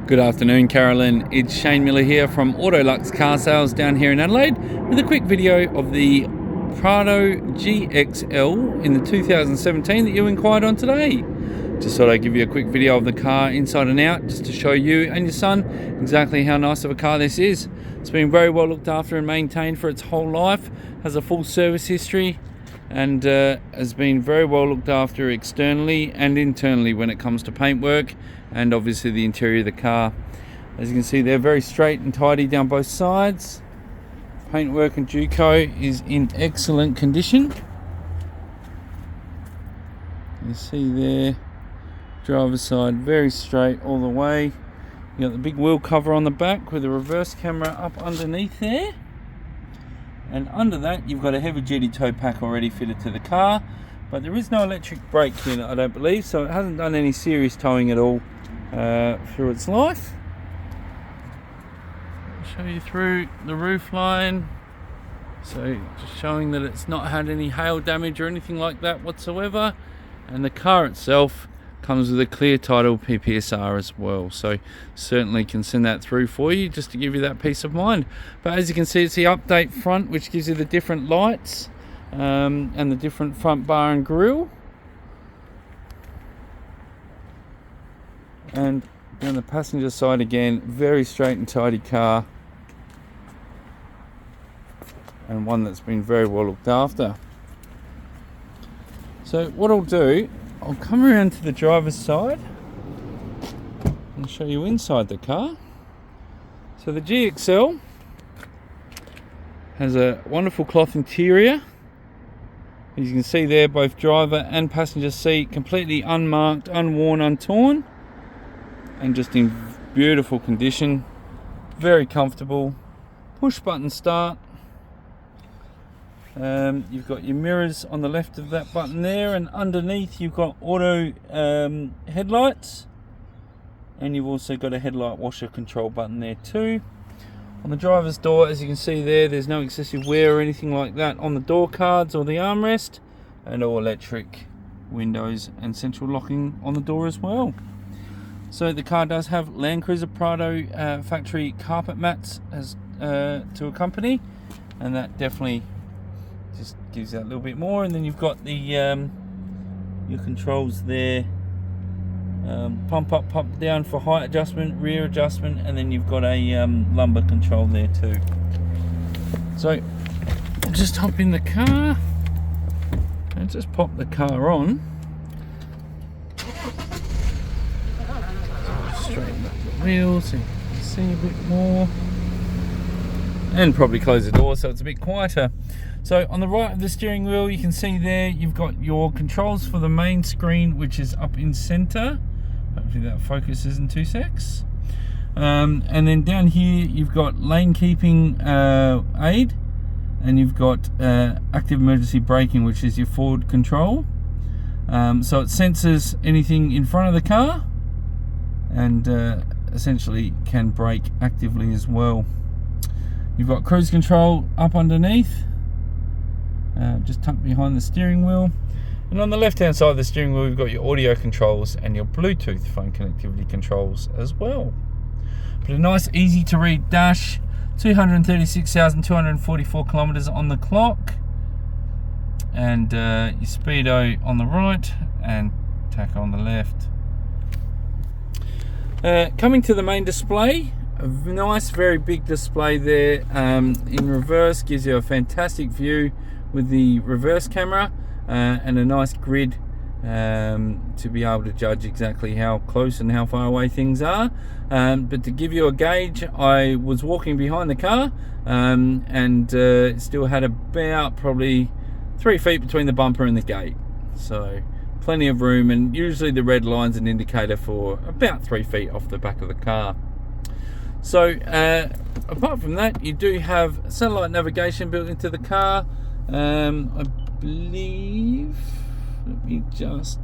Good afternoon, Carolyn. It's Shane Miller here from Autoluxe Carsales down here in Adelaide with a quick video of the Prado GXL in the 2017 that you inquired on today. Just thought I'd give you a quick video of the car inside and out just to show you and your son exactly how nice of a car this is. It's been very well looked after and maintained for its whole life, has a full service history, and has been very well looked after externally and internally when it comes to paintwork and obviously the interior of the car. As you can see, they're very straight and tidy down both sides. Paintwork and Duco is in excellent condition. You see there, driver's side very straight all the way. You got the big wheel cover on the back with a reverse camera up underneath there. And under that you've got a heavy duty tow pack already fitted to the car, but there is no electric brake unit, I don't believe, so it hasn't done any serious towing at all through its life. I'll show you through the roof line, so just showing that it's not had any hail damage or anything like that whatsoever, and the car itself comes with a clear title PPSR as well, so certainly can send that through for you just to give you that peace of mind. But as you can see, it's the update front which gives you the different lights and the different front bar and grille, and down the passenger side again, very straight and tidy car, and one that's been very well looked after. So what I'll do, I'll come around to the driver's side and show you inside the car. So the GXL has a wonderful cloth interior. As you can see there, both driver and passenger seat completely unmarked, unworn, untorn, and just in beautiful condition. Very comfortable. Push button start. You've got your mirrors on the left of that button there, and underneath you've got auto headlights, and you've also got a headlight washer control button there too. On the driver's door, as you can see there, there's no excessive wear or anything like that on the door cards or the armrest, and all electric windows and central locking on the door as well. So the car does have Landcruiser Prado factory carpet mats as to accompany, and that definitely just gives that a little bit more. And then you've got the your controls there, pump up, pump down for height adjustment, rear adjustment, and then you've got a lumbar control there too. So just hop in the car and just pop the car on. Straighten up the wheels so you can see a bit more, and probably close the door so it's a bit quieter. So on the right of the steering wheel, you can see there you've got your controls for the main screen, which is up in center. Hopefully that focuses in 2 secs. And then down here you've got lane keeping aid, and you've got active emergency braking, which is your forward control. So it senses anything in front of the car and essentially can brake actively as well. You've got cruise control up underneath, just tucked behind the steering wheel, and on the left hand side of the steering wheel we've got your audio controls and your Bluetooth phone connectivity controls as well. But a nice easy to read dash, 236,244 kilometers on the clock, and your speedo on the right and tacho on the left. Coming to the main display, a nice very big display there in reverse, gives you a fantastic view with the reverse camera and a nice grid to be able to judge exactly how close and how far away things are. But to give you a gauge, I was walking behind the car and still had about probably 3 feet between the bumper and the gate, so plenty of room, and usually the red line's an indicator for about 3 feet off the back of the car. So apart from that, you do have satellite navigation built into the car. I believe, let me just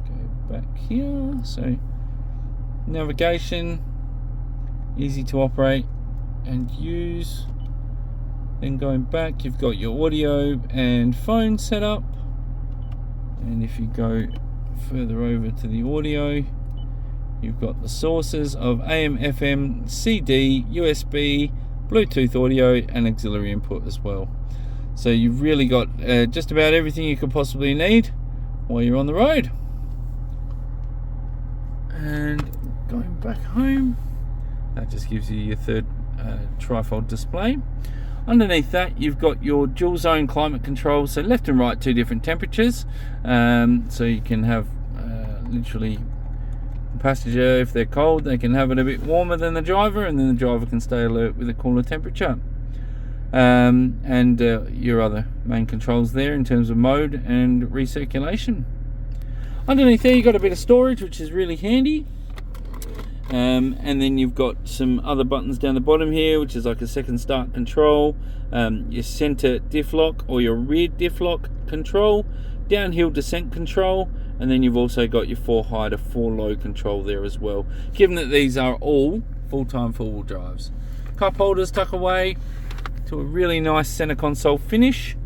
go back here. So navigation, easy to operate and use. Then going back, you've got your audio and phone set up, and if you go further over to the audio, You've got the sources of AM, FM, CD, USB, Bluetooth audio, and auxiliary input as well. So you've really got just about everything you could possibly need while you're on the road. And going back home, that just gives you your third trifold display. Underneath that, you've got your dual zone climate control, so left and right, 2 different temperatures. So you can have literally the passenger, if they're cold, they can have it a bit warmer than the driver, and then the driver can stay alert with a cooler temperature. And your other main controls there in terms of mode and recirculation. Underneath there, you've got a bit of storage, which is really handy. And then you've got some other buttons down the bottom here, which is like a second start control, your center diff lock or your rear diff lock control, downhill descent control, and then you've also got your 4 high to 4 low control there as well, given that these are all full-time four-wheel drives. Cup holders tuck away to a really nice center console finish.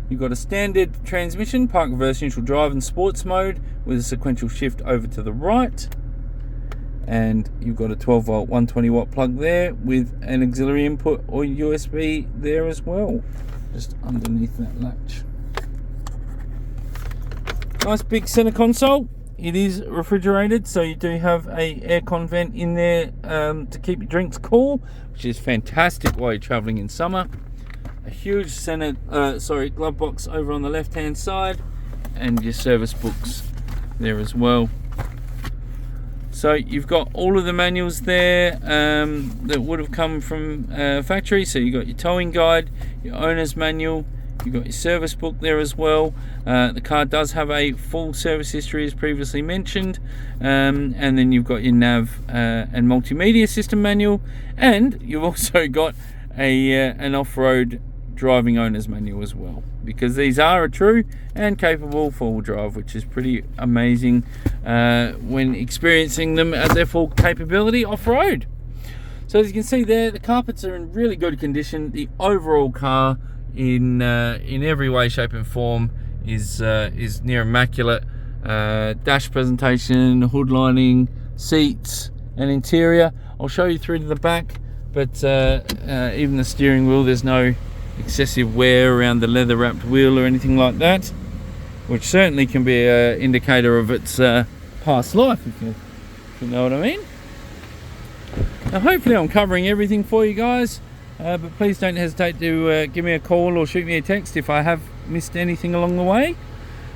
You've got a standard transmission, park, reverse, neutral, drive and sports mode with a sequential shift over to the right. And you've got a 12 volt 120 watt plug there with an auxiliary input or USB there as well, just underneath that latch. Nice big center console. It is refrigerated, so you do have a aircon vent in there to keep your drinks cool, which is fantastic while you're traveling in summer. A huge glove box over on the left hand side, and your service books there as well. So you've got all of the manuals there that would have come from factory. So you've got your towing guide, your owner's manual, you've got your service book there as well. The car does have a full service history as previously mentioned, and then you've got your nav and multimedia system manual, and you've also got an off-road driving owner's manual as well, because these are a true and capable four-wheel drive, which is pretty amazing when experiencing them at their full capability off-road. So as you can see there, the carpets are in really good condition. The overall car in every way, shape and form is near immaculate. Dash presentation, hood lining, seats and interior. I'll show you through to the back, but even the steering wheel, there's no excessive wear around the leather wrapped wheel or anything like that, which certainly can be an indicator of its past life, if you know what I mean. Now hopefully I'm covering everything for you guys, but please don't hesitate to give me a call or shoot me a text if I have missed anything along the way.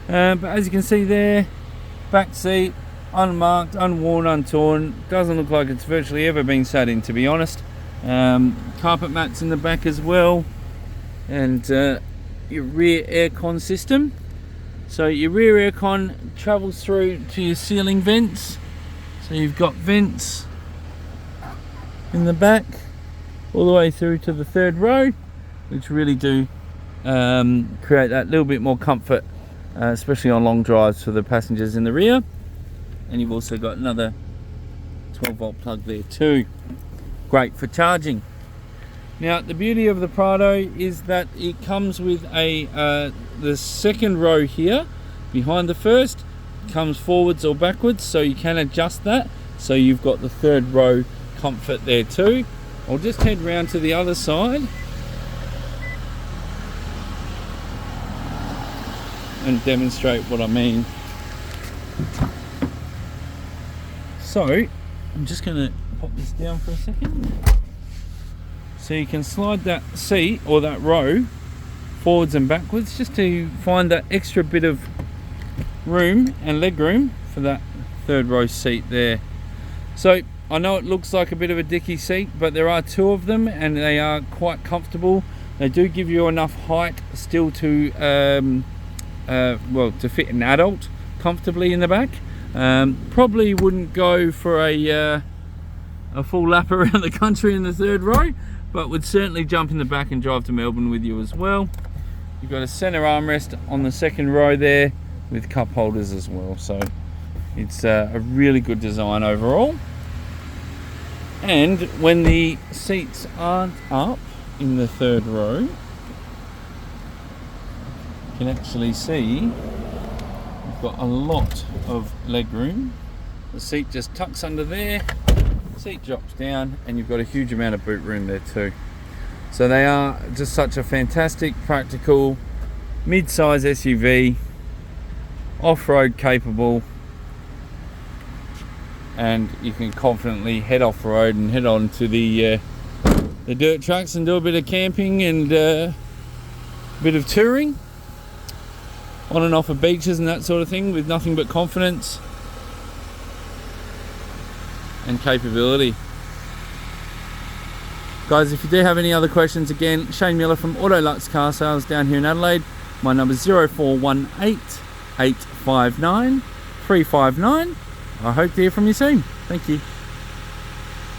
But as you can see there, back seat unmarked, unworn, untorn, doesn't look like it's virtually ever been sat in, to be honest. Carpet mats in the back as well, and your rear aircon system. So your rear aircon travels through to your ceiling vents, so you've got vents in the back all the way through to the third row, which really do create that little bit more comfort, especially on long drives for the passengers in the rear. And you've also got another 12 volt plug there too, great for charging. Now the beauty of the Prado is that it comes with the second row here behind the first comes forwards or backwards, so you can adjust that, so you've got the third row comfort there too. I'll just head round to the other side and demonstrate what I mean. So I'm just going to pop this down for a second. So you can slide that seat or that row forwards and backwards just to find that extra bit of room and leg room for that third row seat there. So I know it looks like a bit of a dicky seat, but there are 2 of them and they are quite comfortable. They do give you enough height still to to fit an adult comfortably in the back. Probably wouldn't go for a full lap around the country in the third row, but would certainly jump in the back and drive to Melbourne with you as well. You've got a center armrest on the second row there with cup holders as well, so it's a really good design overall. And when the seats aren't up in the third row, you can actually see we've got a lot of leg room The seat just tucks under there, seat drops down, and you've got a huge amount of boot room there too. So they are just such a fantastic, practical, mid-size SUV, off-road capable, and you can confidently head off-road and head on to the dirt trucks and do a bit of camping and a bit of touring on and off of beaches and that sort of thing with nothing but confidence and capability. Guys, if you do have any other questions, again, Shane Miller from Autoluxe Carsales down here in Adelaide. My number is 0418 859 359. I hope to hear from you soon. Thank you.